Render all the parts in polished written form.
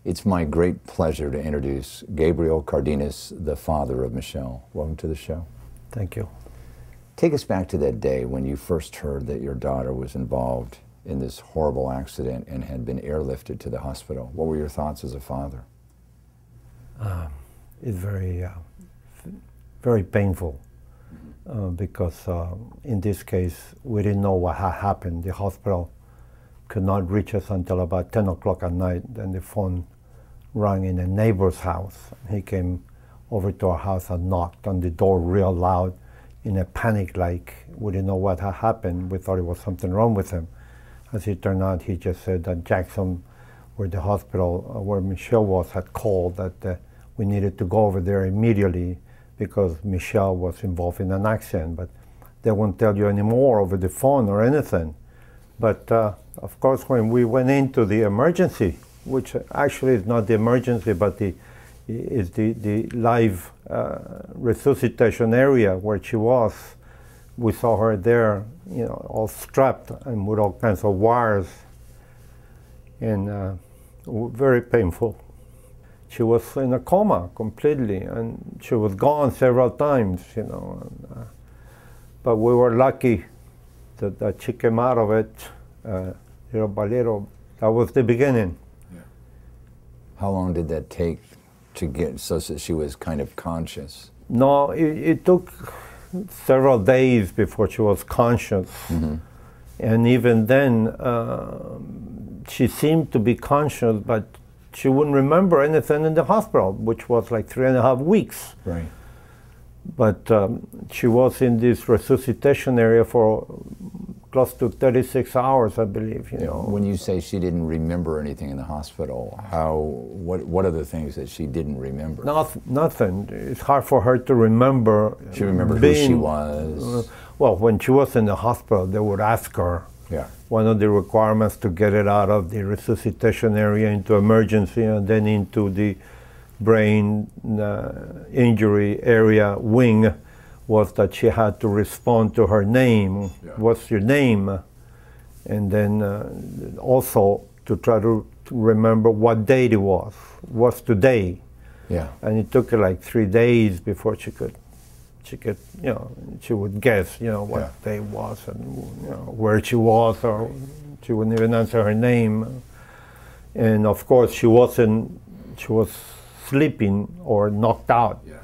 It's my great pleasure to introduce Gabriel Cardenas, the father of Michelle. Welcome to the show. Thank you. Take us back to that day when you first heard that your daughter was involved in this horrible accident and had been airlifted to the hospital. What were your thoughts as a father? It's very painful because in this case, we didn't know what had happened. The hospital could not reach us until about 10 o'clock at night. Then the phone rang in a neighbor's house. He came over to our house and knocked on the door real loud in a panic, like we didn't know what had happened. We thought it was something wrong with him. As it turned out, he just said that Jackson, where the hospital, where Michelle was, had called that we needed to go over there immediately because Michelle was involved in an accident. But they won't tell you anymore over the phone or anything. But of course, when we went into the emergency, which actually is not the emergency, but is the live resuscitation area where she was, we saw her there, you know, all strapped and with all kinds of wires, and very painful. She was in a coma completely, and she was gone several times, you know. But we were lucky that she came out of it, little by little. That was the beginning. Yeah. How long did that take to get so that she was kind of conscious? No, it took several days before she was conscious. Mm-hmm. And even then, she seemed to be conscious, but she wouldn't remember anything in the hospital, which was like 3.5 weeks. Right. But she was in this resuscitation area for close to 36 hours, I believe. You know. When you say she didn't remember anything in the hospital, what are the things that she didn't remember? Nothing. It's hard for her to remember. She remembered who she was. Well, when she was in the hospital, they would ask her. Yeah. One of the requirements to get it out of the resuscitation area into emergency and then into the brain injury area wing was that she had to respond to her name. Yeah. What's your name? And then also to try to remember what date it was. What's today? Yeah. And it took her like 3 days before she could, you know, she would guess, you know, what day it was and, you know, where she was, or she wouldn't even answer her name. And of course, she was sleeping or knocked out. Yeah.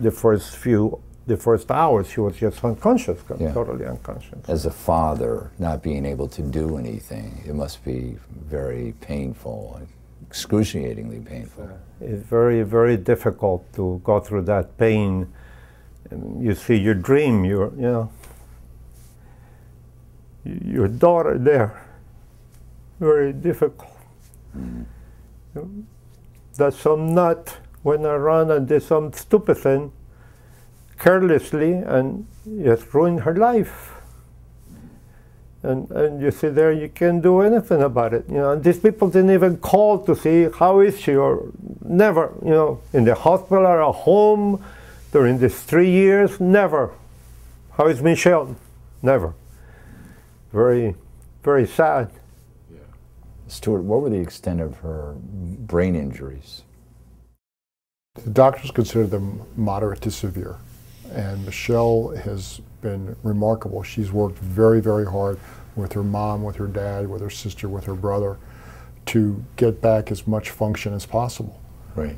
The first hours, she was just unconscious, totally unconscious. As a father, not being able to do anything, it must be very painful, excruciatingly painful. It's very, very difficult to go through that pain. You see your dream, your daughter there. Very difficult. Mm-hmm. That some nut went around and did some stupid thing carelessly and just ruined her life. And you see there, you can't do anything about it. You know, and these people didn't even call to see how is she, or never, you know, in the hospital or at home during these 3 years, never. How is Michelle? Never. Very, very sad. Yeah. Stewart, what were the extent of her brain injuries? The doctors consider them moderate to severe. And Michelle has been remarkable. She's worked very, very hard with her mom, with her dad, with her sister, with her brother to get back as much function as possible. Right.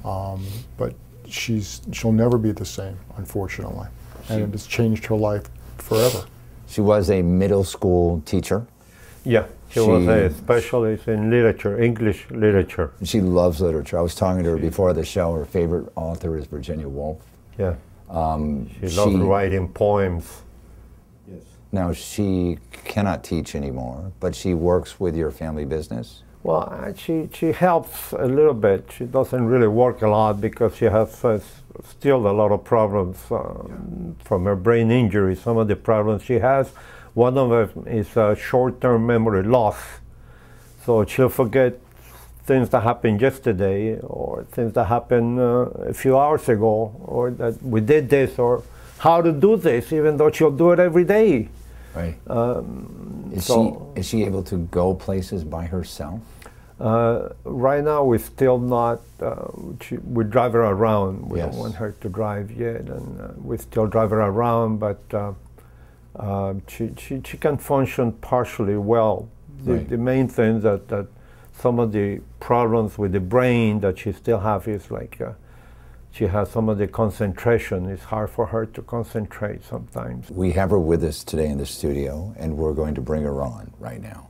But she'll never be the same, unfortunately. And it has changed her life forever. She was a middle school teacher. Yeah, she was a specialist in literature, English literature. She loves literature. I was talking to her before the show. Her favorite author is Virginia Woolf. Yeah. She loves writing poems. Yes. Now, she cannot teach anymore, but she works with your family business? Well, she helps a little bit. She doesn't really work a lot because she has still a lot of problems from her brain injury. Some of the problems she has, one of them is short-term memory loss. So she'll forget things that happened yesterday, or things that happened a few hours ago, or that we did this, or how to do this, even though she'll do it every day. Right. Is she able to go places by herself? Right now, we're still not, we drive her around. We Yes. don't want her to drive yet, and we still drive her around, but she can function partially well. Right. The main thing that some of the problems with the brain that she still has is like she has some of the concentration. It's hard for her to concentrate sometimes. We have her with us today in the studio, and we're going to bring her on right now.